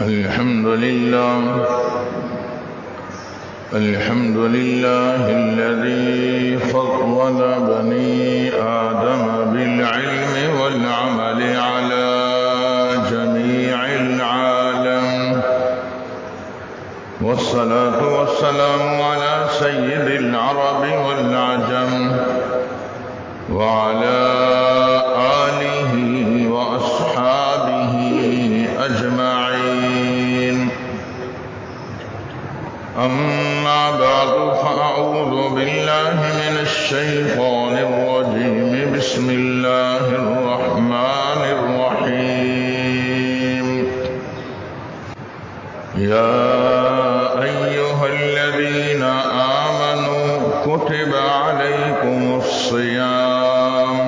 الحمد لله الذي فضل بني آدم بالعلم والعمل على جميع العالم، والصلاة والسلام على سيد العرب والعجم وعلى آله وأصحابه أجمعين. أما بعد فأعوذ بالله من الشيطان الرجيم. بسم الله الرحمن الرحيم. يا أيها الذين آمنوا كتب عليكم الصيام،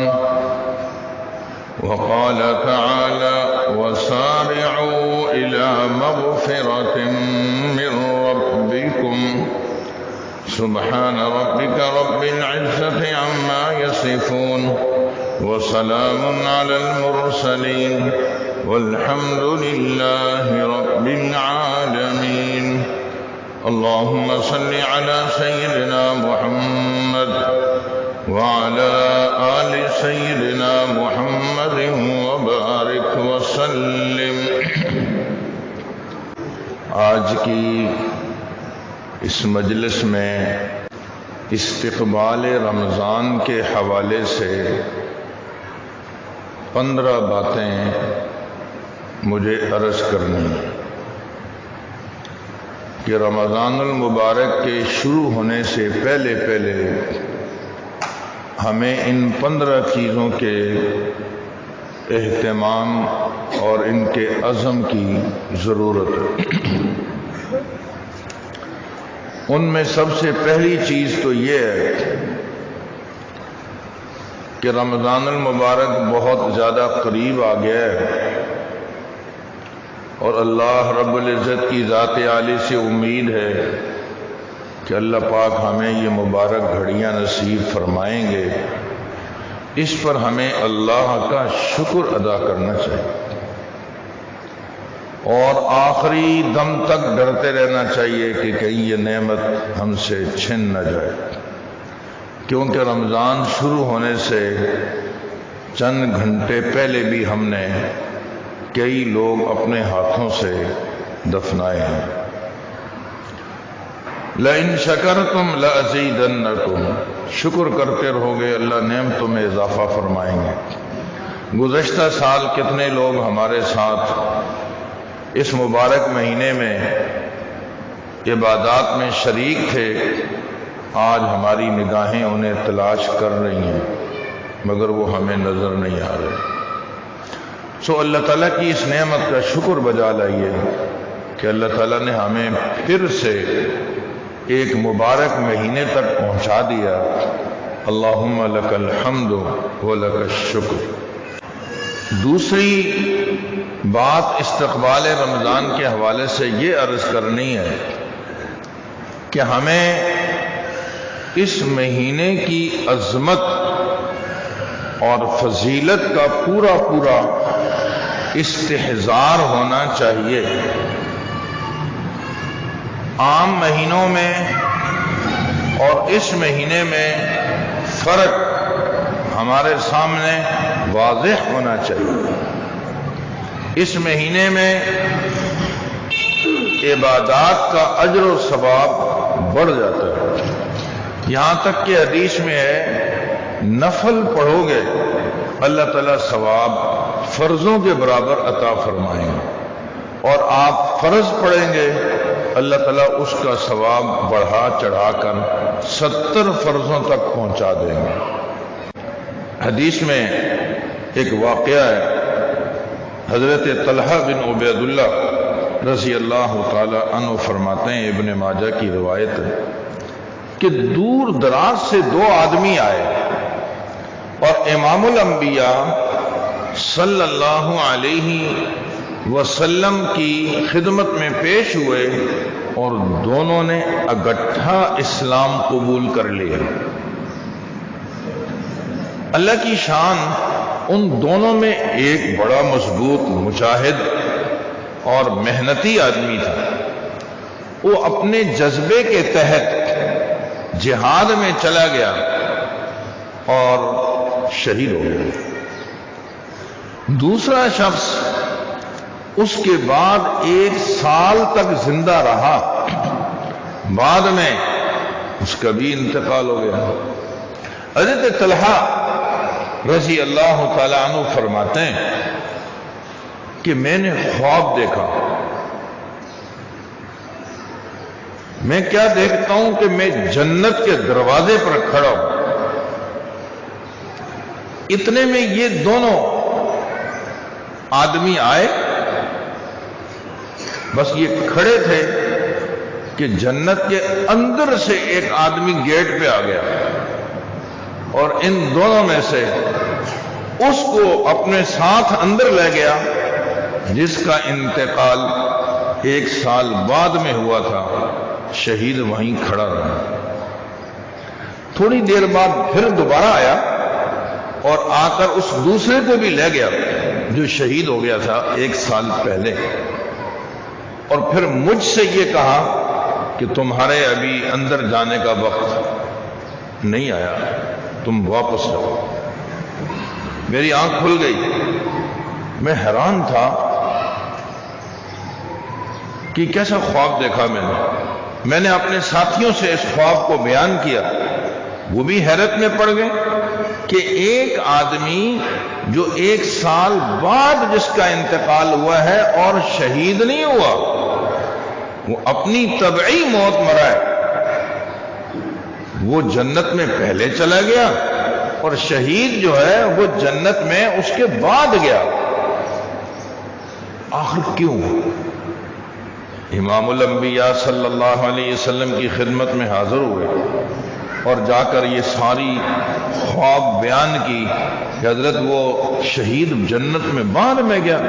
وقال تعالى وسارعوا إلى مغفرة من ربكم. سبحان ربك رب العزة عما يصفون وسلام على المرسلين والحمد لله رب العالمين. اللهم صل على سيدنا محمد وعلى آل سيدنا محمد وبارك وسلم. آج کی اس مجلس میں استقبال رمضان کے حوالے سے 15 باتیں مجھے عرض کرنی ہیں کہ رمضان المبارک کے شروع ہونے سے پہلے ہمیں ان 15 چیزوں کے اہتمام اور ان کے عزم کی ضرورت ہے. ان میں سب سے پہلی چیز تو یہ ہے کہ رمضان المبارک بہت زیادہ قریب آ گیا ہے، اور اللہ رب العزت کی ذات عالی سے امید ہے کہ اللہ پاک ہمیں یہ مبارک گھڑیاں نصیب فرمائیں گے. اس پر ہمیں اللہ کا شکر ادا کرنا چاہیے اور آخری دم تک ڈرتے رہنا چاہیے کہ کہیں یہ نعمت ہم سے چھن نہ جائے، کیونکہ رمضان شروع ہونے سے چند گھنٹے پہلے بھی ہم نے کئی لوگ اپنے ہاتھوں سے دفنائے ہیں. لَإِن شَكَرْتُمْ لَأَزِيدَنَّكُمْ، شکر کرتے رہو گے اللہ نعمتوں میں اضافہ فرمائیں گے. گزشتہ سال کتنے لوگ ہمارے ساتھ اس مبارک مہینے میں عبادات میں شریک تھے، آج ہماری نگاہیں انہیں تلاش کر رہی ہیں مگر وہ ہمیں نظر نہیں آ رہے. سو اللہ تعالیٰ کی اس نعمت کا شکر بجا لائیے کہ اللہ تعالیٰ نے ہمیں پھر سے ایک مبارک مہینے تک پہنچا دیا. اللہم لک الحمد ولک الشکر. دوسری بات استقبال رمضان کے حوالے سے یہ عرض کرنی ہے کہ ہمیں اس مہینے کی عظمت اور فضیلت کا پورا استحضار ہونا چاہیے. عام مہینوں میں اور اس مہینے میں فرق ہمارے سامنے واضح ہونا چاہیے. اس مہینے میں عبادات کا اجر و ثواب بڑھ جاتا ہے، یہاں تک کہ حدیث میں ہے نفل پڑھو گے اللہ تعالیٰ ثواب فرضوں کے برابر عطا فرمائیں گے، اور آپ فرض پڑھیں گے اللہ تعالیٰ اس کا ثواب بڑھا چڑھا کر 70 فرضوں تک پہنچا دیں گے. حدیث میں ایک واقعہ ہے، حضرت طلحہ بن عبید اللہ رضی اللہ تعالی عنہ فرماتے ہیں، ابن ماجہ کی روایت ہے کہ دور دراز سے 2 آدمی آئے اور امام الانبیاء صلی اللہ علیہ وسلم کی خدمت میں پیش ہوئے اور دونوں نے اکٹھا اسلام قبول کر لیا. اللہ کی شان ان دونوں میں ایک بڑا مضبوط مجاہد اور محنتی آدمی تھا. وہ اپنے جذبے کے تحت جہاد میں چلا گیا اور شہید ہو گیا. دوسرا شخص اس کے بعد 1 سال تک زندہ رہا، بعد میں اس کا بھی انتقال ہو گیا. حضرت طلحہ رضی اللہ تعالیٰ عنہ فرماتے ہیں کہ میں نے خواب دیکھا. میں کیا دیکھتا ہوں کہ میں جنت کے دروازے پر کھڑا ہوں. اتنے میں یہ دونوں آدمی آئے، بس یہ کھڑے تھے کہ جنت کے اندر سے ایک آدمی گیٹ پہ آ گیا اور ان دونوں میں سے اس کو اپنے ساتھ اندر لے گیا جس کا انتقال 1 سال بعد میں ہوا تھا. شہید وہیں کھڑا رہا. تھوڑی دیر بعد پھر دوبارہ آیا اور آ کر اس دوسرے کو بھی لے گیا جو شہید ہو گیا تھا 1 سال پہلے، اور پھر مجھ سے یہ کہا کہ تمہارے ابھی اندر جانے کا وقت نہیں آیا، تم واپس جاؤ. میری آنکھ کھل گئی. میں حیران تھا کہ کیسا خواب دیکھا میں نے اپنے ساتھیوں سے اس خواب کو بیان کیا. وہ بھی حیرت میں پڑ گئے کہ ایک آدمی جو 1 سال بعد جس کا انتقال ہوا ہے اور شہید نہیں ہوا، وہ اپنی طبعی موت مرا ہے، وہ جنت میں پہلے چلا گیا، اور شہید جو ہے وہ جنت میں اس کے بعد گیا. آخر کیوں؟ امام الانبیاء صلی اللہ علیہ وسلم کی خدمت میں حاضر ہوئے اور جا کر یہ ساری خواب بیان کی کہ حضرت وہ شہید جنت میں بعد میں گیا،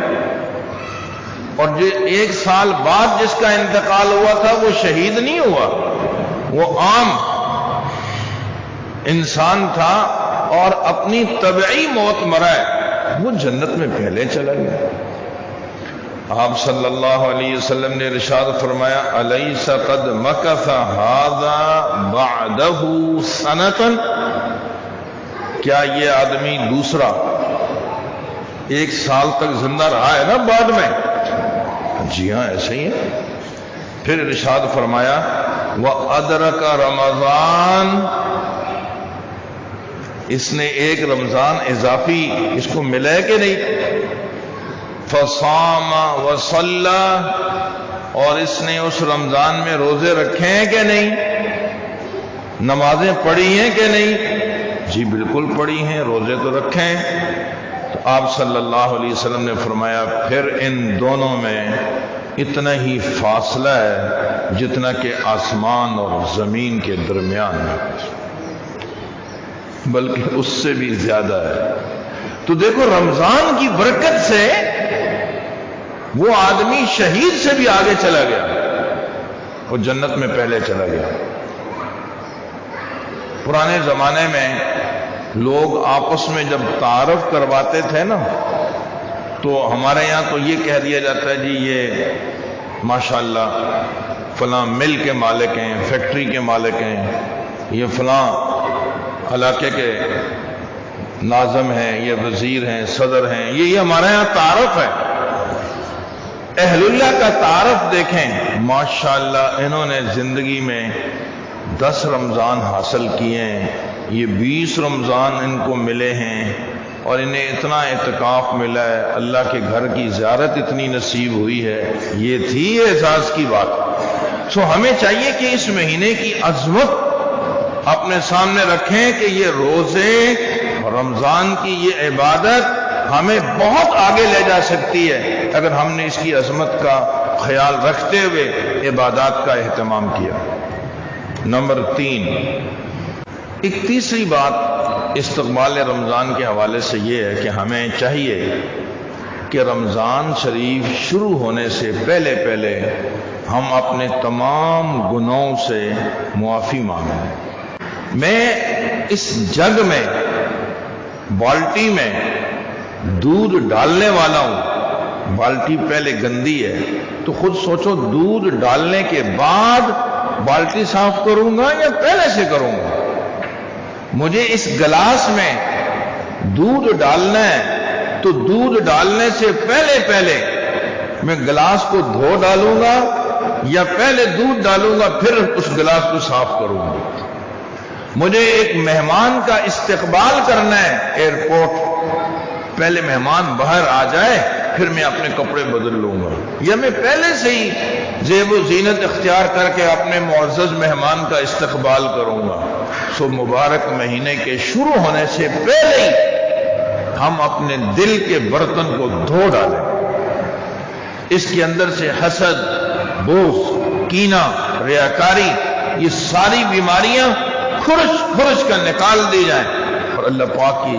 اور جو 1 سال بعد جس کا انتقال ہوا تھا وہ شہید نہیں ہوا، وہ عام انسان تھا اور اپنی طبعی موت مرا ہے، وہ جنت میں پہلے چلا گیا. آپ صلی اللہ علیہ وسلم نے ارشاد فرمایا الیس قد مکث ھذا بعدہ سنۃ، کیا یہ آدمی دوسرا 1 سال تک زندہ رہا ہے نا بعد میں؟ جی ہاں ایسے ہی ہے. پھر ارشاد فرمایا وَأَدْرَكَ رمضان، اس نے 1 رمضان اضافی اس کو ملا ہے کہ نہیں؟ فصام وصلی، اور اس نے اس رمضان میں روزے رکھے ہیں کہ نہیں؟ نمازیں پڑھی ہیں کہ نہیں؟ جی بالکل پڑھی ہیں، روزے تو رکھے ہیں. تو آپ صلی اللہ علیہ وسلم نے فرمایا پھر ان دونوں میں اتنا ہی فاصلہ ہے جتنا کہ آسمان اور زمین کے درمیان ہے، بلکہ اس سے بھی زیادہ ہے. تو دیکھو رمضان کی برکت سے وہ آدمی شہید سے بھی آگے چلا گیا، وہ جنت میں پہلے چلا گیا. پرانے زمانے میں لوگ آپس میں جب تعارف کرواتے تھے نا، تو ہمارے یہاں تو یہ کہہ دیا جاتا ہے جی یہ ماشاءاللہ فلاں مل کے مالک ہیں، فیکٹری کے مالک ہیں، یہ فلاں علاقے کے ناظم ہیں، یہ وزیر ہیں، صدر ہیں. یہ ہمارے یہاں تعارف ہے. اہل اللہ کا تعارف دیکھیں، ماشاءاللہ انہوں نے زندگی میں 10 رمضان حاصل کیے ہیں، یہ 20 رمضان ان کو ملے ہیں، اور انہیں اتنا اعتکاف ملا ہے، اللہ کے گھر کی زیارت اتنی نصیب ہوئی ہے. یہ تھی اعزاز کی بات. سو ہمیں چاہیے کہ اس مہینے کی عظمت اپنے سامنے رکھیں کہ یہ روزے، رمضان کی یہ عبادت ہمیں بہت آگے لے جا سکتی ہے اگر ہم نے اس کی عظمت کا خیال رکھتے ہوئے عبادات کا اہتمام کیا. نمبر 3، ایک تیسری بات استقبال رمضان کے حوالے سے یہ ہے کہ ہمیں چاہیے کہ رمضان شریف شروع ہونے سے پہلے ہم اپنے تمام گناہوں سے معافی مانگیں. میں اس جگ میں بالٹی میں دودھ ڈالنے والا ہوں بالٹی پہلے گندی ہے تو خود سوچو دودھ ڈالنے کے بعد بالٹی صاف کروں گا یا پہلے سے کروں گا؟ مجھے اس گلاس میں دودھ ڈالنا ہے تو دودھ ڈالنے سے پہلے میں گلاس کو دھو ڈالوں گا یا پہلے دودھ ڈالوں گا پھر اس گلاس کو صاف کروں گا؟ مجھے ایک مہمان کا استقبال کرنا ہے ایئرپورٹ، پہلے مہمان باہر آ جائے پھر میں اپنے کپڑے بدل لوں گا، یا میں پہلے سے ہی زیب و زینت اختیار کر کے اپنے معزز مہمان کا استقبال کروں گا؟ سو مبارک مہینے کے شروع ہونے سے پہلے ہی ہم اپنے دل کے برتن کو دھو ڈالیں، اس کے اندر سے حسد، بغض، کینہ، ریاکاری، یہ ساری بیماریاں کھرچ کر نکال دی جائیں اور اللہ پاک کی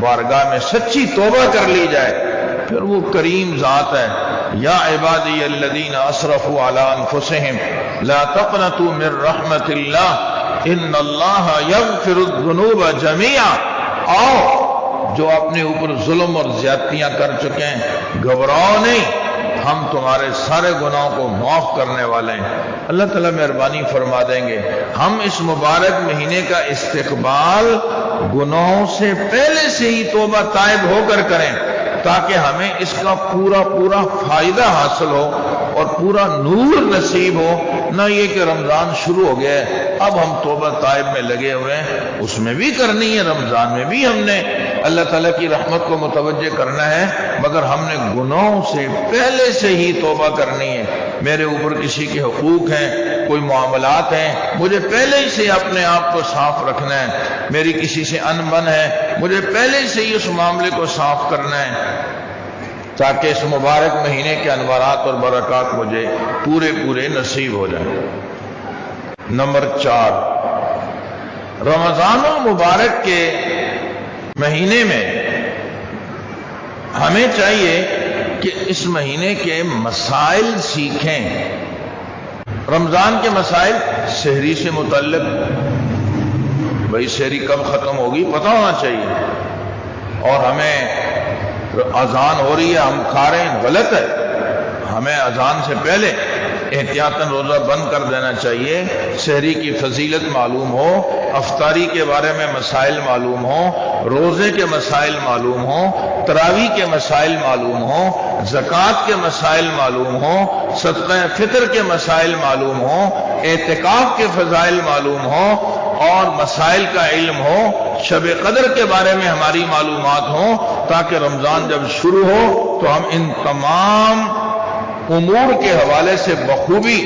بارگاہ میں سچی توبہ کر لی جائے، پھر وہ کریم ذات ہے، یا عبادی الذین اسرفوا علی انفسہم لا تقنطوا من رحمت اللہ ان اللہ یغفر الذنوب جميعا، آؤ جو اپنے اوپر ظلم اور زیادتیاں کر چکے ہیں گھبراؤ نہیں، ہم تمہارے سارے گناہوں کو معاف کرنے والے ہیں۔ اللہ تعالیٰ مہربانی فرما دیں گے ہم اس مبارک مہینے کا استقبال گناہوں سے پہلے سے ہی توبہ تائب ہو کر کریں تاکہ ہمیں اس کا پورا فائدہ حاصل ہو اور پورا نور نصیب ہو، نہ یہ کہ رمضان شروع ہو گیا ہے اب ہم توبہ تائب میں لگے ہوئے ہیں، اس میں بھی کرنی ہے، رمضان میں بھی ہم نے اللہ تعالیٰ کی رحمت کو متوجہ کرنا ہے، مگر ہم نے گناہوں سے پہلے سے ہی توبہ کرنی ہے۔ میرے اوپر کسی کے حقوق ہیں، کوئی معاملات ہیں، مجھے پہلے ہی سے اپنے آپ کو صاف رکھنا ہے، میری کسی سے انبن ہے، مجھے پہلے سے ہی اس معاملے کو صاف کرنا ہے تاکہ اس مبارک مہینے کے انوارات اور برکات مجھے پورے نصیب ہو جائیں۔ نمبر 4، رمضان المبارک کے مہینے میں ہمیں چاہیے کہ اس مہینے کے مسائل سیکھیں۔ رمضان کے مسائل سحری سے متعلق، بھئی سحری کب ختم ہوگی پتہ ہونا چاہیے، اور ہمیں اذان ہو رہی ہے ہم کھا رہے ہیں غلط ہے، ہمیں اذان سے پہلے احتیاطاً روزہ بند کر دینا چاہیے، سحری کی فضیلت معلوم ہو، افطاری کے بارے میں مسائل معلوم ہو، روزے کے مسائل معلوم ہو، تراویح کے مسائل معلوم ہو، زکوٰۃ کے مسائل معلوم ہو، صدقہ فطر کے مسائل معلوم ہو، اعتکاف کے فضائل معلوم ہو اور مسائل کا علم ہو، شب قدر کے بارے میں ہماری معلومات ہوں تاکہ رمضان جب شروع ہو تو ہم ان تمام امور کے حوالے سے بخوبی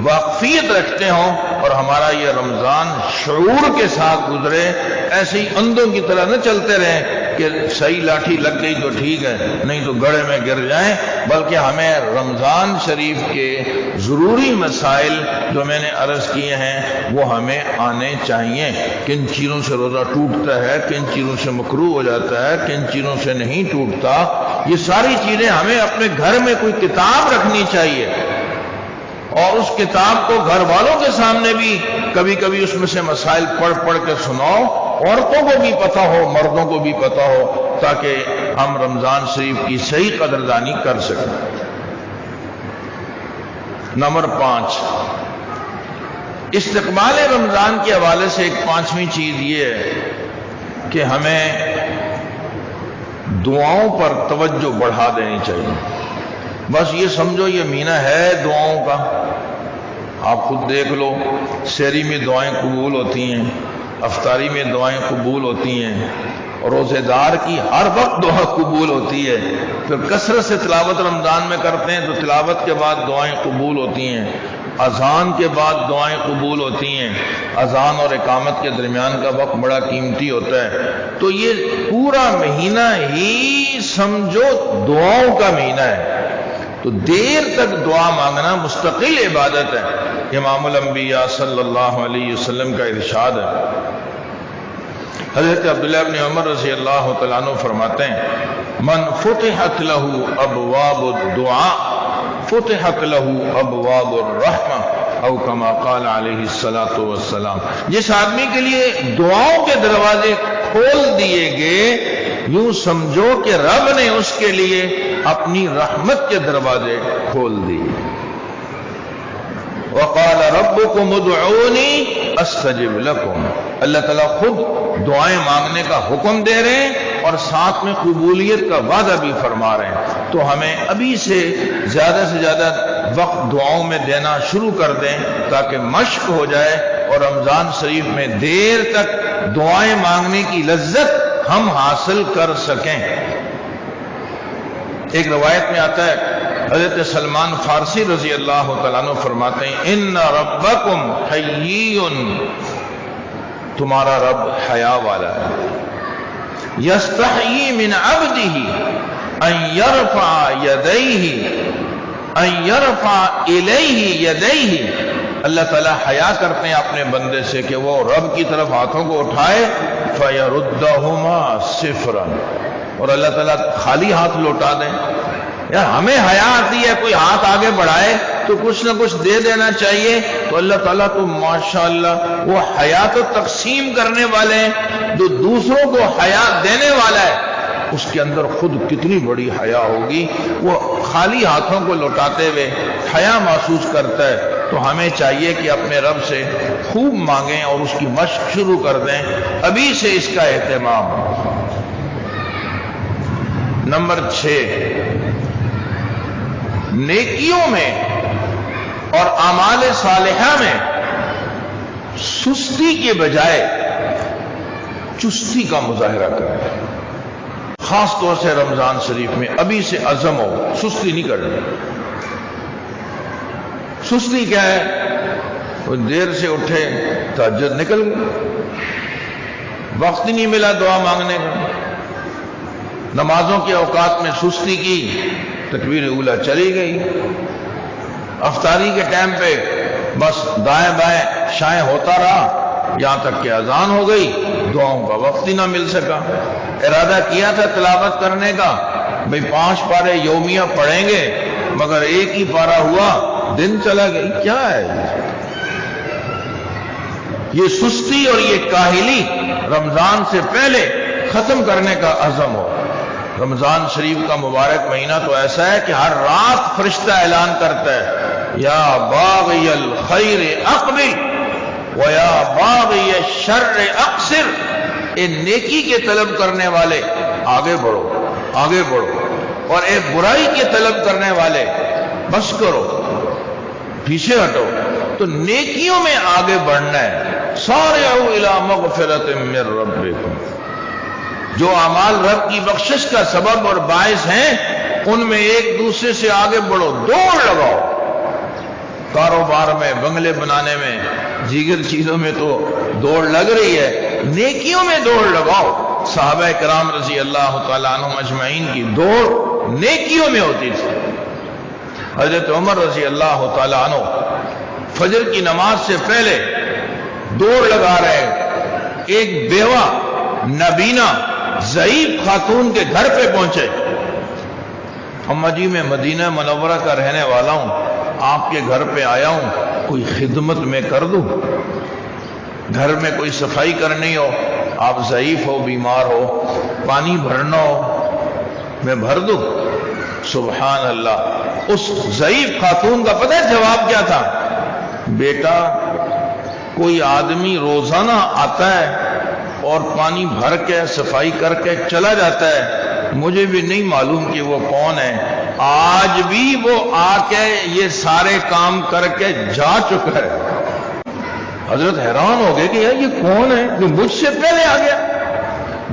واقفیت رکھتے ہوں اور ہمارا یہ رمضان شعور کے ساتھ گزرے، ایسے ہی اندھوں کی طرح نہ چلتے رہیں کہ صحیح لاٹھی لگ گئی تو ٹھیک ہے نہیں تو گڑھے میں گر جائیں، بلکہ ہمیں رمضان شریف کے ضروری مسائل جو میں نے عرض کیے ہیں وہ ہمیں آنے چاہیے، کن چیزوں سے روزہ ٹوٹتا ہے، کن چیزوں سے مکروہ ہو جاتا ہے، کن چیزوں سے نہیں ٹوٹتا، یہ ساری چیزیں ہمیں اپنے گھر میں کوئی کتاب رکھنی چاہیے اور اس کتاب کو گھر والوں کے سامنے بھی کبھی کبھی اس میں سے مسائل پڑھ کے سناؤ، عورتوں کو بھی پتہ ہو، مردوں کو بھی پتہ ہو، تاکہ ہم رمضان شریف کی صحیح قدردانی کر سکیں۔ نمبر 5، استقبال رمضان کے حوالے سے ایک 5ویں چیز یہ ہے کہ ہمیں دعاؤں پر توجہ بڑھا دینی چاہیے۔ بس یہ سمجھو یہ مہینہ ہے دعاؤں کا، آپ خود دیکھ لو، سحری میں دعائیں قبول ہوتی ہیں، افطاری میں دعائیں قبول ہوتی ہیں، روزے دار کی ہر وقت دعا قبول ہوتی ہے، پھر کثرت سے تلاوت رمضان میں کرتے ہیں تو تلاوت کے بعد دعائیں قبول ہوتی ہیں، اذان کے بعد دعائیں قبول ہوتی ہیں، اذان اور اقامت کے درمیان کا وقت بڑا قیمتی ہوتا ہے، تو یہ پورا مہینہ ہی سمجھو دعاؤں کا مہینہ ہے، تو دیر تک دعا مانگنا مستقل عبادت ہے۔ امام الانبیاء صلی اللہ علیہ وسلم کا ارشاد ہے، حضرت عبداللہ بن عمر رضی اللہ تعالیٰ عنہ فرماتے ہیں، من فتحت له ابواب الدعاء فتحت له ابواب الرحمہ او کما قال علیہ الصلاۃ والسلام، جس آدمی کے لیے دعاؤں کے دروازے کھول دیے گئے یوں سمجھو کہ رب نے اس کے لیے اپنی رحمت کے دروازے کھول دیے۔ وقال ربكم ادعوني استجب لكم، اللہ تعالیٰ خود دعائیں مانگنے کا حکم دے رہے ہیں اور ساتھ میں قبولیت کا وعدہ بھی فرما رہے ہیں۔ تو ہمیں ابھی سے زیادہ وقت دعاؤں میں دینا شروع کر دیں تاکہ مشق ہو جائے اور رمضان شریف میں دیر تک دعائیں مانگنے کی لذت ہم حاصل کر سکیں۔ ایک روایت میں آتا ہے، حضرت سلمان فارسی رضی اللہ تعالیٰ عنہ فرماتے ہیں، ان ربکم حیی، تمہارا رب حیا والا ہے، یستحیی من عبدہ ان یرفع یدیہ ان یرفع الیہ یدیہ، اللہ تعالیٰ حیا کرتے ہیں اپنے بندے سے کہ وہ رب کی طرف ہاتھوں کو اٹھائے، فیردہما صفرا، اور اللہ تعالیٰ خالی ہاتھ لوٹا دیں۔ یار ہمیں حیا آتی ہے، کوئی ہاتھ آگے بڑھائے تو کچھ نہ کچھ دے دینا چاہیے، تو اللہ تعالیٰ تو ماشاءاللہ وہ حیا تو تقسیم کرنے والے ہیں، جو دوسروں کو حیا دینے والا ہے اس کے اندر خود کتنی بڑی حیا ہوگی، وہ خالی ہاتھوں کو لوٹاتے ہوئے حیا محسوس کرتا ہے۔ تو ہمیں چاہیے کہ اپنے رب سے خوب مانگیں اور اس کی مشق شروع کر دیں، ابھی سے اس کا اہتمام ہو۔ نمبر 6، نیکیوں میں اور اعمال صالحہ میں سستی کے بجائے چستی کا مظاہرہ کریں۔ خاص طور سے رمضان شریف میں ابھی سے عزم ہو، سستی نہیں کرنی۔ سستی کیا ہے؟ وہ دیر سے اٹھے، تہجد نکل گئی، وقت ہی نہیں ملا دعا مانگنے کا، نمازوں کے اوقات میں سستی کی، تکبیر اولیٰ چلی گئی، افطاری کے ٹائم پہ بس دائیں بائیں شائیں ہوتا رہا یہاں تک کہ اذان ہو گئی، دعاؤں کا وقت ہی نہ مل سکا۔ ارادہ کیا تھا تلاوت کرنے کا، بھئی 5 پارے یومیہ پڑھیں گے، مگر ایک ہی پارہ ہوا، دن چلا گئی۔ کیا ہے یہ سستی اور یہ کاہلی رمضان سے پہلے ختم کرنے کا عزم ہو۔ رمضان شریف کا مبارک مہینہ تو ایسا ہے کہ ہر رات فرشتہ اعلان کرتا ہے، یا باغی الخیر اقبل ویا باغی الشر اقصر، اے نیکی کے طلب کرنے والے آگے بڑھو، آگے بڑھو، اور اے برائی کے طلب کرنے والے بس کرو، پیچھے ہٹو۔ تو نیکیوں میں آگے بڑھنا ہے۔ سارعوا الی مغفرۃ من ربکم، جو اعمال رب کی بخشش کا سبب اور باعث ہیں ان میں ایک دوسرے سے آگے بڑھو، دوڑ لگاؤ۔ کاروبار میں، بنگلے بنانے میں، دیگر چیزوں میں تو دوڑ لگ رہی ہے، نیکیوں میں دوڑ لگاؤ۔ صحابہ کرام رضی اللہ تعالیٰ عنہم اجمعین کی دوڑ نیکیوں میں ہوتی تھی۔ حضرت عمر رضی اللہ تعالیٰ عنہ فجر کی نماز سے پہلے دوڑ لگا رہے، ایک بیوہ نبینا ضعیف خاتون کے گھر پہ پہنچے، اماں جی میں مدینہ منورہ کا رہنے والا ہوں، آپ کے گھر پہ آیا ہوں، کوئی خدمت میں کر دوں؟ گھر میں کوئی صفائی کرنی ہو، آپ ضعیف ہو، بیمار ہو، پانی بھرنا ہو، میں بھر دوں؟ سبحان اللہ۔ اس ضعیف خاتون کا پتہ ہے جواب کیا تھا؟ بیٹا، کوئی آدمی روزانہ آتا ہے اور پانی بھر کے صفائی کر کے چلا جاتا ہے، مجھے بھی نہیں معلوم کہ وہ کون ہے، آج بھی وہ آ کے یہ سارے کام کر کے جا چکا ہے۔ حضرت حیران ہو گئے کہ یار یہ کون ہے جو مجھ سے پہلے آ گیا۔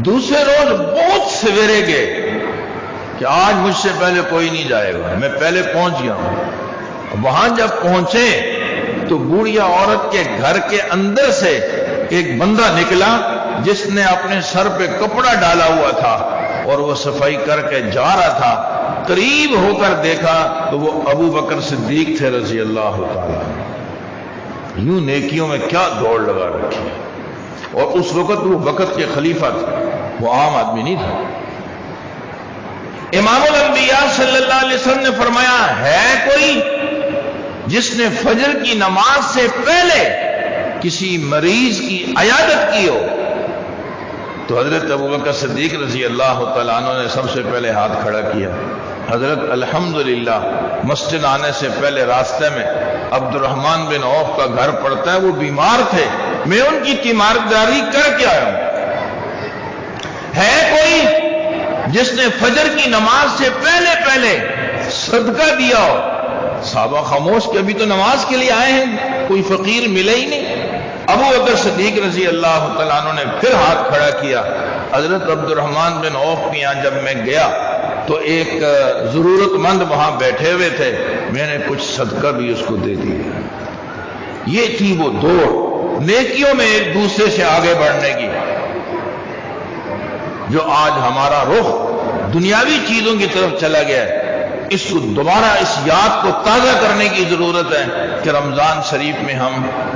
دوسرے روز بہت سویرے گئے کہ آج مجھ سے پہلے کوئی نہیں جائے گا، میں پہلے پہنچ گیا ہوں۔ وہاں جب پہنچے تو بوڑھیا عورت کے گھر کے اندر سے ایک بندہ نکلا جس نے اپنے سر پہ کپڑا ڈالا ہوا تھا اور وہ صفائی کر کے جا رہا تھا۔ قریب ہو کر دیکھا تو وہ ابو بکر صدیق تھے رضی اللہ تعالیٰ۔ یوں نیکیوں میں کیا دوڑ لگا رکھی ہے، اور اس وقت وہ وقت کے خلیفہ تھے، وہ عام آدمی نہیں تھا۔ امام الانبیاء صلی اللہ علیہ وسلم نے فرمایا، ہے کوئی جس نے فجر کی نماز سے پہلے کسی مریض کی عیادت کی ہو؟ تو حضرت ابوبکر صدیق رضی اللہ تعالیٰ عنہ نے سب سے پہلے ہاتھ کھڑا کیا. حضرت الحمدللہ مسجد آنے سے پہلے راستے میں عبد الرحمن بن عوف کا گھر پڑتا ہے، وہ بیمار تھے، میں ان کی تیمارداری کر کے آیا ہوں. ہے کوئی جس نے فجر کی نماز سے پہلے پہلے صدقہ دیا ہو؟ صحابہ خاموش کہ ابھی تو نماز کے لیے آئے ہیں، کوئی فقیر ملے ہی نہیں. ابو بکر صدیق رضی اللہ تعالیٰ عنہ نے پھر ہاتھ کھڑا کیا. حضرت عبد الرحمن بن عوف کے یہاں جب میں گیا تو ایک ضرورت مند وہاں بیٹھے ہوئے تھے، میں نے کچھ صدقہ بھی اس کو دے دیا. یہ تھی وہ دوڑ نیکیوں میں ایک دوسرے سے آگے بڑھنے کی. جو آج ہمارا رخ دنیاوی چیزوں کی طرف چلا گیا ہے، اس کو دوبارہ اس یاد کو تازہ کرنے کی ضرورت ہے کہ رمضان شریف میں ہم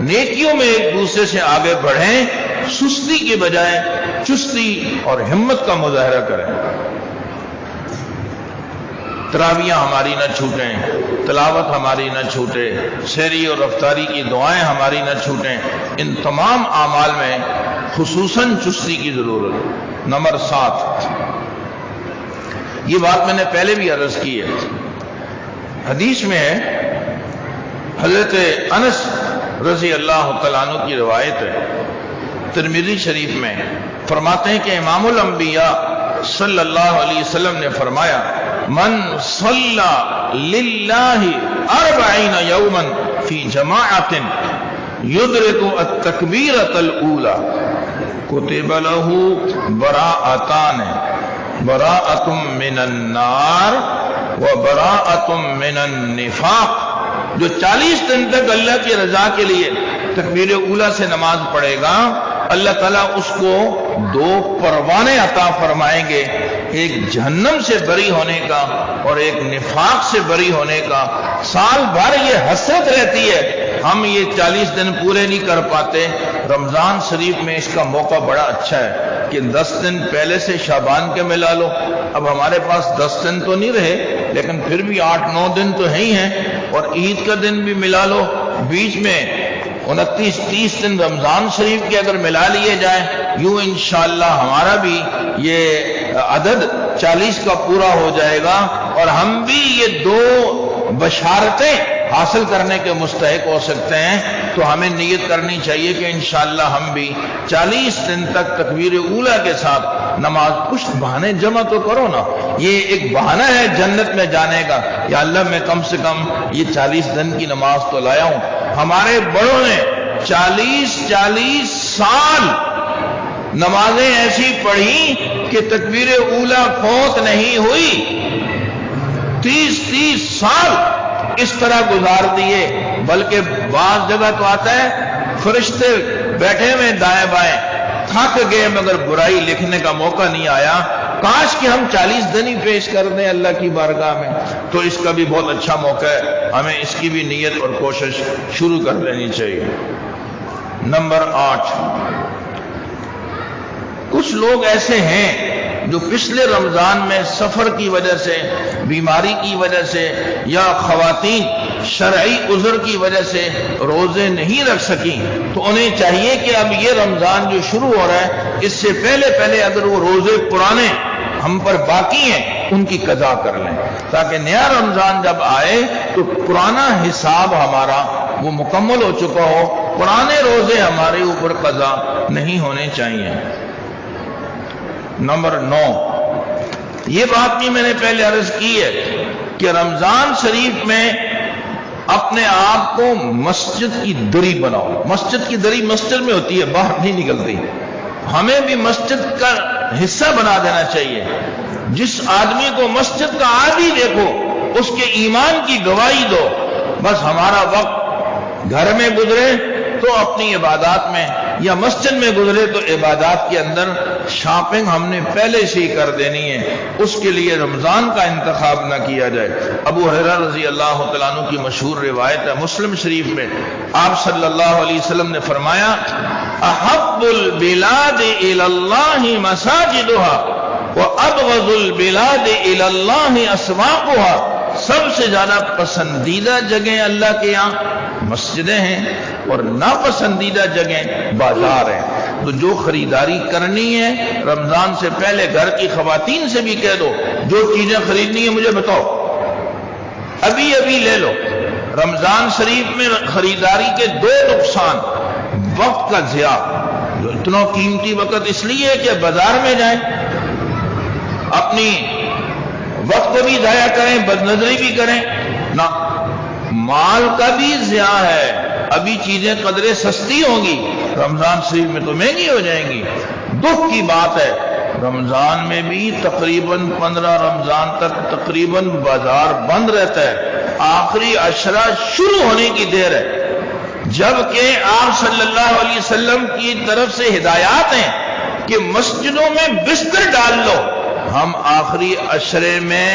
نیکیوں میں ایک دوسرے سے آگے بڑھیں، سستی کے بجائے چستی اور ہمت کا مظاہرہ کریں. تراویاں ہماری نہ چھوٹیں، تلاوت ہماری نہ چھوٹے، سحری اور افطاری کی دعائیں ہماری نہ چھوٹیں. ان تمام اعمال میں خصوصاً چستی کی ضرورت. نمبر 7، یہ بات میں نے پہلے بھی عرض کی ہے، حدیث میں ہے، حضرت انس رضی اللہ تعالیٰ عنہ کی روایت ہے، ترمذی شریف میں فرماتے ہیں کہ امام الانبیاء صلی اللہ علیہ وسلم نے فرمایا، من صلی للہ 40 یوما فی جماعت یدرک التکبیرۃ الاولی کتب له براءتان، براءۃ من النار و براءۃ من النفاق. جو 40 دن تک اللہ کی رضا کے لیے تکبیر اولی سے نماز پڑھے گا، اللہ تعالیٰ اس کو 2 پروانے عطا فرمائیں گے، ایک جہنم سے بری ہونے کا اور ایک نفاق سے بری ہونے کا. سال بھر یہ حسرت رہتی ہے ہم یہ 40 دن پورے نہیں کر پاتے. رمضان شریف میں اس کا موقع بڑا اچھا ہے کہ 10 دن پہلے سے شعبان کے ملا لو. اب ہمارے پاس 10 دن تو نہیں رہے، لیکن پھر بھی 8-9 دن تو ہے ہی ہیں، اور عید کا دن بھی ملا لو. بیچ میں 29-30 دن رمضان شریف کے اگر ملا لیے جائیں، یوں انشاءاللہ ہمارا بھی یہ عدد 40 کا پورا ہو جائے گا، اور ہم بھی یہ 2 بشارتیں حاصل کرنے کے مستحق ہو سکتے ہیں. تو ہمیں نیت کرنی چاہیے کہ انشاءاللہ ہم بھی 40 دن تک تکبیر اولی کے ساتھ نماز. کچھ بہانے جمع تو کرو نا، یہ ایک بہانہ ہے جنت میں جانے کا. یا اللہ میں کم سے کم یہ 40 دن کی نماز تو لایا ہوں. ہمارے بڑوں نے 40 سال نمازیں ایسی پڑھی کہ تکبیر اولی فوت نہیں ہوئی. 30 سال اس طرح گزار دیے. بلکہ بعض جگہ تو آتا ہے فرشتے بیٹھے ہوئے دائیں بائیں، تھک گئے مگر برائی لکھنے کا موقع نہیں آیا. کاش کہ ہم 40 دن ہی پیش کر دیں اللہ کی بارگاہ میں. تو اس کا بھی بہت اچھا موقع ہے، ہمیں اس کی بھی نیت اور کوشش شروع کر لینی چاہیے. نمبر 8، کچھ لوگ ایسے ہیں جو پچھلے رمضان میں سفر کی وجہ سے، بیماری کی وجہ سے، یا خواتین شرعی عذر کی وجہ سے روزے نہیں رکھ سکیں. تو انہیں چاہیے کہ اب یہ رمضان جو شروع ہو رہا ہے، اس سے پہلے اگر وہ روزے پرانے ہم پر باقی ہیں ان کی قضا کر لیں، تاکہ نیا رمضان جب آئے تو پرانا حساب ہمارا وہ مکمل ہو چکا ہو. پرانے روزے ہمارے اوپر قضا نہیں ہونے چاہیے. نمبر 9، یہ بات بھی میں نے پہلے عرض کی ہے کہ رمضان شریف میں اپنے آپ کو مسجد کی دری بناؤ. مسجد کی دری مسجد میں ہوتی ہے، باہر نہیں نکلتی. ہمیں بھی مسجد کا حصہ بنا دینا چاہیے. جس آدمی کو مسجد کا عادی دیکھو اس کے ایمان کی گواہی دو. بس ہمارا وقت گھر میں گزرے تو اپنی عبادات میں، یا مسجد میں گزرے تو عبادات کے اندر شاپنگ ہم نے پہلے سے ہی کر دینی ہے. اس کے لیے رمضان کا انتخاب نہ کیا جائے. ابو ہریرہ رضی اللہ تعالیٰ عنہ کی مشہور روایت ہے مسلم شریف میں، آپ صلی اللہ علیہ وسلم نے فرمایا، احب البلاد الی اللہ مساجدها وابغض البلاد الی اللہ اسواقها. سب سے زیادہ پسندیدہ جگہیں اللہ کے یہاں مسجدیں ہیں، اور ناپسندیدہ جگہیں بازار ہیں. تو جو خریداری کرنی ہے رمضان سے پہلے گھر کی خواتین سے بھی کہہ دو جو چیزیں خریدنی ہیں مجھے بتاؤ، ابھی ابھی لے لو۔ رمضان شریف میں خریداری کے دو نقصان، وقت کا ضیاع، جو اتنا قیمتی وقت اس لیے کہ بازار میں جائیں، اپنی وقت کو بھی ضائع کریں، بد نظری بھی کریں نہ، مال کا بھی ضیاع ہے۔ ابھی چیزیں قدرے سستی ہوں گی، رمضان شریف میں تو مہنگی ہو جائیں گی۔ دکھ کی بات ہے رمضان میں بھی تقریباً 15 رمضان تک تقریباً بازار بند رہتا ہے، آخری عشرہ شروع ہونے کی دیر ہے، جبکہ آپ صلی اللہ علیہ وسلم کی طرف سے ہدایات ہیں کہ مسجدوں میں بستر ڈال لو۔ ہم آخری عشرے میں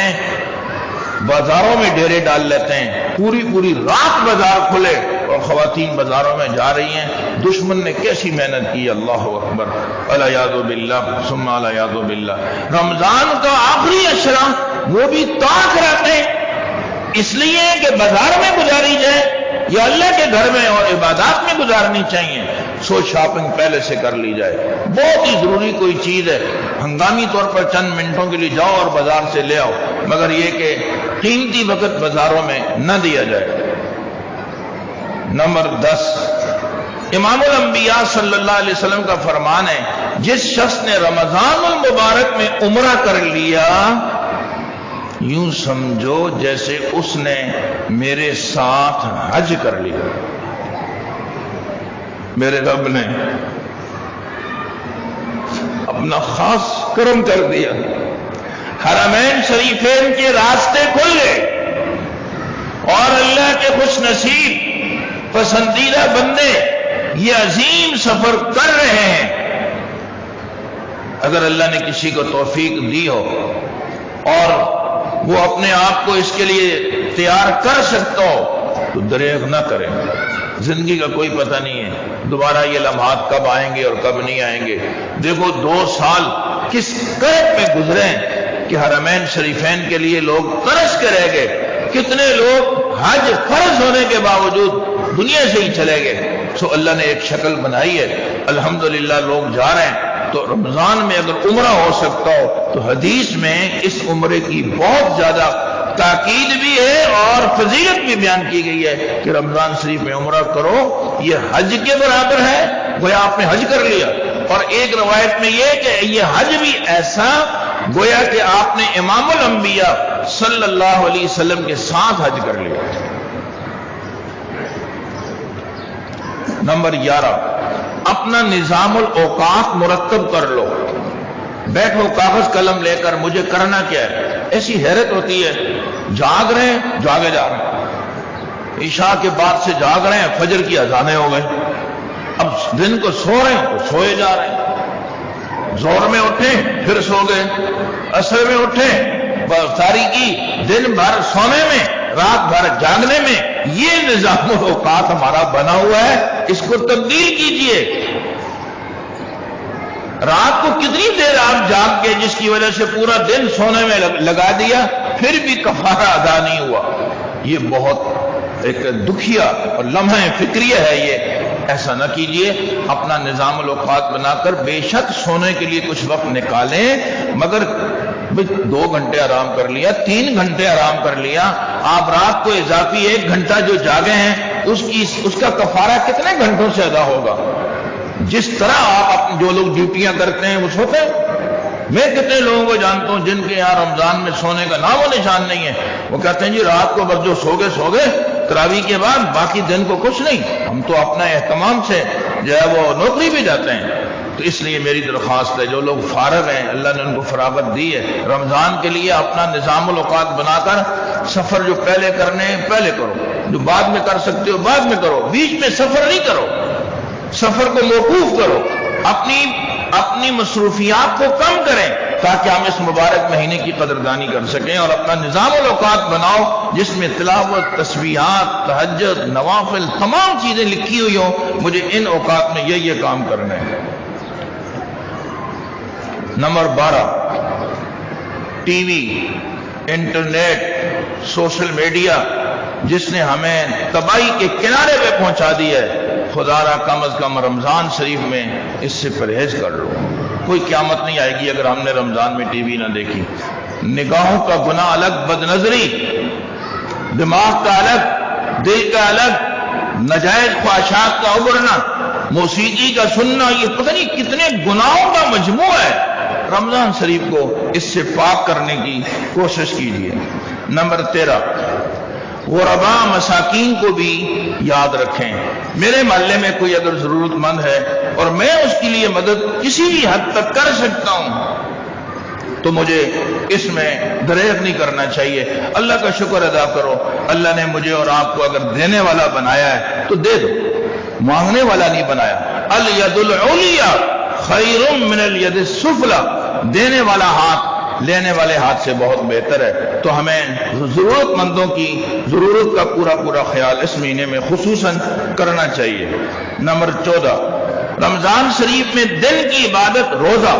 بازاروں میں ڈیرے ڈال لیتے ہیں، پوری رات بازار کھلے اور خواتین بازاروں میں جا رہی ہیں۔ دشمن نے کیسی محنت کی، اللہ اکبر، الیاذ باللہ ثم الیاذ باللہ۔ رمضان کا آخری عشرہ وہ بھی طاق رہتے ہیں اس لیے کہ بازار میں گزاری جائے یا اللہ کے گھر میں اور عبادات میں گزارنی چاہیے، سو شاپنگ پہلے سے کر لی جائے۔ بہت ہی ضروری کوئی چیز ہے، ہنگامی طور پر چند منٹوں کے لیے جاؤ اور بازار سے لے آؤ، مگر یہ کہ قیمتی وقت بازاروں میں نہ دیا جائے۔ نمبر 10، امام الانبیاء صلی اللہ علیہ وسلم کا فرمان ہے، جس شخص نے رمضان المبارک میں عمرہ کر لیا یوں سمجھو جیسے اس نے میرے ساتھ حج کر لیا۔ میرے رب نے اپنا خاص کرم کر دیا، حرمین شریفین کے راستے کھل گئے اور اللہ کے خوش نصیب پسندیدہ بندے یہ عظیم سفر کر رہے ہیں۔ اگر اللہ نے کسی کو توفیق دی ہو اور وہ اپنے آپ کو اس کے لیے تیار کر سکتا ہو تو دریغ نہ کرے، زندگی کا کوئی پتہ نہیں ہے دوبارہ یہ لمحات کب آئیں گے اور کب نہیں آئیں گے۔ دیکھو 2 سال کس قید میں گزرے کہ حرمین شریفین کے لیے لوگ ترس کے رہ گئے، کتنے لوگ حج فرض ہونے کے باوجود دنیا سے ہی چلے گئے۔ سو اللہ نے ایک شکل بنائی ہے، الحمدللہ لوگ جا رہے ہیں۔ تو رمضان میں اگر عمرہ ہو سکتا ہو تو حدیث میں اس عمرے کی بہت زیادہ تاکید بھی ہے اور فضیلت بھی بیان کی گئی ہے کہ رمضان شریف میں عمرہ کرو، یہ حج کے برابر ہے، گویا آپ نے حج کر لیا۔ اور ایک روایت میں یہ کہ یہ حج بھی ایسا گویا کہ آپ نے امام الانبیاء صلی اللہ علیہ وسلم کے ساتھ حج کر لیا۔ نمبر 11، اپنا نظام الاوقات مرتب کر لو۔ بیٹھو کاغذ قلم لے کر، مجھے کرنا کیا ہے؟ ایسی حیرت ہوتی ہے، جاگ رہے ہیں جاگے جا رہے ہیں، عشاء کے بعد سے جاگ رہے ہیں، فجر کی اذانیں ہو گئے، اب دن کو سو رہے ہیں تو سوئے جا رہے ہیں، زور میں اٹھے پھر سو گئے، عصر میں اٹھے، تاریکی، دن بھر سونے میں، رات بھر جاگنے میں۔ یہ نظام الاوقات ہمارا بنا ہوا ہے، اس کو تبدیل کیجئے۔ رات کو کتنی دیر آپ جاگ کے جس کی وجہ سے پورا دن سونے میں لگا دیا پھر بھی کفارہ ادا نہیں ہوا، یہ بہت ایک دکھیا اور لمحہ فکریہ ہے۔ یہ ایسا نہ کیجئے، اپنا نظام الاوقات بنا کر بے شک سونے کے لیے کچھ وقت نکالیں، مگر 2 گھنٹے آرام کر لیا، 3 گھنٹے آرام کر لیا، آپ رات کو اضافی 1 گھنٹہ جو جاگے ہیں اس کا کفارہ کتنے گھنٹوں سے ادا ہوگا؟ جس طرح آپ جو لوگ ڈیوٹیاں کرتے ہیں وہ سوتے ہیں۔ میں کتنے لوگوں کو جانتا ہوں جن کے یہاں رمضان میں سونے کا نام و نشان نہیں ہے، وہ کہتے ہیں جی رات کو بس جو سو گئے تراویح کے بعد، باقی دن کو کچھ نہیں۔ ہم تو اپنا اہتمام سے جو ہے وہ نوکری بھی جاتے ہیں۔ تو اس لیے میری درخواست ہے جو لوگ فارغ ہیں، اللہ نے ان کو فراغت دی ہے، رمضان کے لیے اپنا نظام الاوقات بنا کر سفر جو پہلے کرنے ہیں پہلے کرو، جو بعد میں کر سکتے ہو بعد میں کرو، بیچ میں سفر نہیں کرو، سفر کو موقوف کرو، اپنی مصروفیات کو کم کریں تاکہ ہم اس مبارک مہینے کی قدردانی کر سکیں، اور اپنا نظام الاوقات بناؤ جس میں تلاوت، تسبیحات، تہجد، نوافل تمام چیزیں لکھی ہوئی ہوں، مجھے ان اوقات میں یہ کام کرنا ہے۔ Number 12، T V, internet, social media جس نے ہمیں تباہی کے کنارے پہ پہنچا دیا ہے، خدا را کم از کم رمضان شریف میں اس سے پرہیز کر لو. کوئی قیامت نہیں آئے گی اگر ہم نے رمضان میں ٹی وی نہ دیکھی. نگاہوں کا گناہ الگ، بد نظری، دماغ کا الگ، دل کا الگ، ناجائز خواہشات کا ابھرنا، موسیقی کا سننا، یہ پتہ نہیں کتنے گناہوں کا مجموعہ ہے. رمضان شریف کو اس سے پاک کرنے کی کوشش کیجیے. نمبر 13، غرباء مساکین کو بھی یاد رکھیں. میرے محلے میں کوئی اگر ضرورت مند ہے اور میں اس کے لیے مدد کسی بھی حد تک کر سکتا ہوں تو مجھے اس میں دریغ نہیں کرنا چاہیے. اللہ کا شکر ادا کرو، اللہ نے مجھے اور آپ کو اگر دینے والا بنایا ہے تو دے دو، مانگنے والا نہیں بنایا. الید العلیٰ خیر من الید السفلی، دینے والا ہاتھ لینے والے ہاتھ سے بہت بہتر ہے. تو ہمیں ضرورت مندوں کی ضرورت کا پورا خیال اس مہینے میں خصوصاً کرنا چاہیے. نمبر 14، رمضان شریف میں دن کی عبادت روزہ،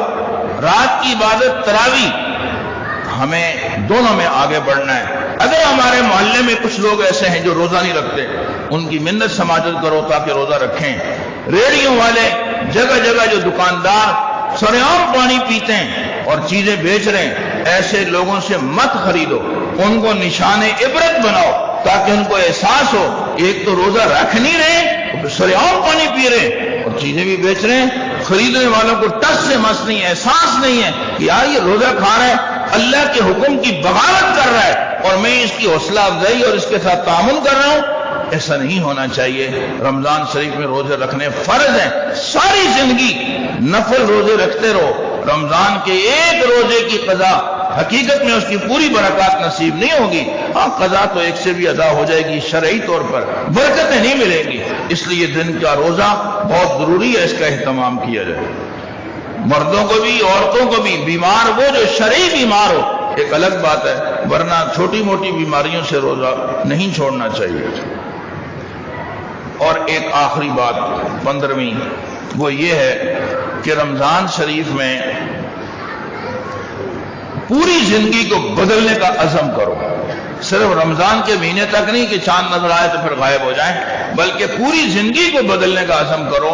رات کی عبادت تراویح، ہمیں دونوں میں آگے بڑھنا ہے. اگر ہمارے محلے میں کچھ لوگ ایسے ہیں جو روزہ نہیں رکھتے، ان کی منت سماجت کرو تاکہ روزہ رکھیں. ریڑیوں والے، جگہ جگہ جو دکاندار سریعام پانی پیتے ہیں اور چیزیں بیچ رہے ہیں، ایسے لوگوں سے مت خریدو، ان کو نشان عبرت بناؤ تاکہ ان کو احساس ہو ایک تو روزہ رکھ نہیں رہے، سریعام پانی پی رہے ہیں اور چیزیں بھی بیچ رہے ہیں. خریدنے والوں کو ٹس سے مس نہیں، احساس نہیں ہے کہ یار یہ روزہ کھا رہا ہے، اللہ کے حکم کی بغاوت کر رہا ہے اور میں اس کی حوصلہ افزائی اور اس کے ساتھ تعامل کر رہا ہوں. ایسا نہیں ہونا چاہیے. رمضان شریف میں روزے رکھنے فرض ہیں. ساری زندگی نفل روزے رکھتے رہو. رمضان کے ایک روزے کی قضا حقیقت میں اس کی پوری برکات نصیب نہیں ہوگی. ہاں قضا تو ایک سے بھی ادا ہو جائے گی شرعی طور پر، برکتیں نہیں ملیں گی. اس لیے دن کا روزہ بہت ضروری ہے، اس کا اہتمام کیا جائے. مردوں کو بھی عورتوں کو بھی، بیمار وہ جو شرعی بیمار ہو ایک الگ بات ہے، ورنہ چھوٹی موٹی بیماریوں سے روزہ نہیں چھوڑنا چاہیے. اور ایک آخری بات 15ویں، وہ یہ ہے کہ رمضان شریف میں پوری زندگی کو بدلنے کا عزم کرو. صرف رمضان کے مہینے تک نہیں کہ چاند نظر آئے تو پھر غائب ہو جائیں، بلکہ پوری زندگی کو بدلنے کا عزم کرو.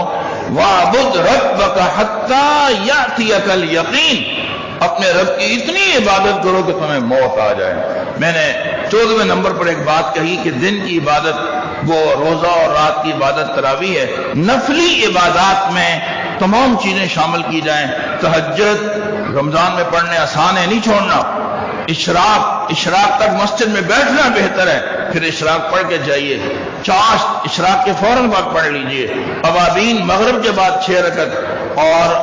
وَاعْبُدْ رَبَّكَ حَتَّى يَأْتِيَكَ الْيَقِينُ، اپنے رب کی اتنی عبادت کرو کہ تمہیں موت آ جائے. میں نے 14ویں نمبر پر ایک بات کہی کہ دن کی عبادت وہ روزہ اور رات کی عبادت تراویح ہے. نفلی عبادات میں تمام چیزیں شامل کی جائیں. تہجد رمضان میں پڑھنے آسان ہے، نہیں چھوڑنا. اشراق تک مسجد میں بیٹھنا بہتر ہے، پھر اشراق پڑھ کے جائیے. چاشت اشراق کے فوراً بعد پڑھ لیجئے. اوابین مغرب کے بعد 6 رکعت، اور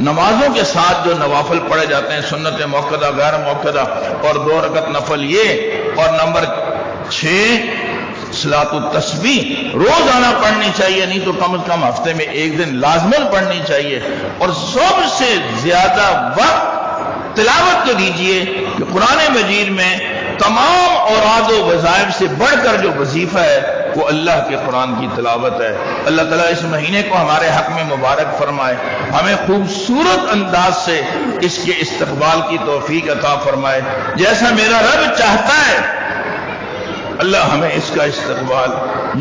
نمازوں کے ساتھ جو نوافل پڑھے جاتے ہیں، سنت موقدہ غیر موقدہ اور 2 رکعت نفل یہ. اور نمبر 6 صلاۃ التسبیح روزانہ پڑھنی چاہیے، نہیں تو کم از کم ہفتے میں ایک دن لازماً پڑھنی چاہیے. اور سب سے زیادہ وقت تلاوت کو دیجیے کہ قرآن مجید میں تمام اوراد و وظائف سے بڑھ کر جو وظیفہ ہے وہ اللہ کے قرآن کی تلاوت ہے. اللہ تعالیٰ اس مہینے کو ہمارے حق میں مبارک فرمائے، ہمیں خوبصورت انداز سے اس کے استقبال کی توفیق عطا فرمائے. جیسا میرا رب چاہتا ہے اللہ ہمیں اس کا استقبال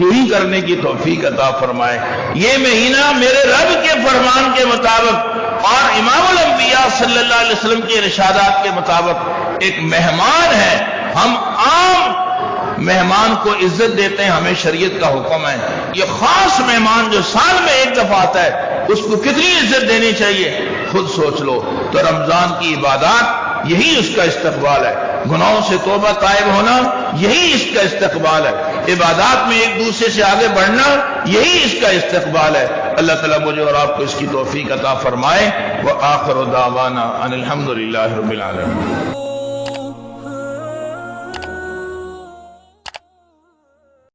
یہی کرنے کی توفیق عطا فرمائے. یہ مہینہ میرے رب کے فرمان کے مطابق اور امام الانبیاء صلی اللہ علیہ وسلم کے ارشادات کے مطابق ایک مہمان ہے. ہم عام مہمان کو عزت دیتے ہیں، ہمیں شریعت کا حکم ہے. یہ خاص مہمان جو سال میں ایک دفعہ آتا ہے اس کو کتنی عزت دینی چاہیے خود سوچ لو. تو رمضان کی عبادات یہی اس کا استقبال ہے. گناہوں سے توبہ طائب ہونا یہی اس کا استقبال ہے. عبادات میں ایک دوسرے سے آگے بڑھنا یہی اس کا استقبال ہے. اللہ تعالیٰ مجھے اور آپ کو اس کی توفیق عطا فرمائے. وآخر دعوانا ان الحمد للہ رب العالمین.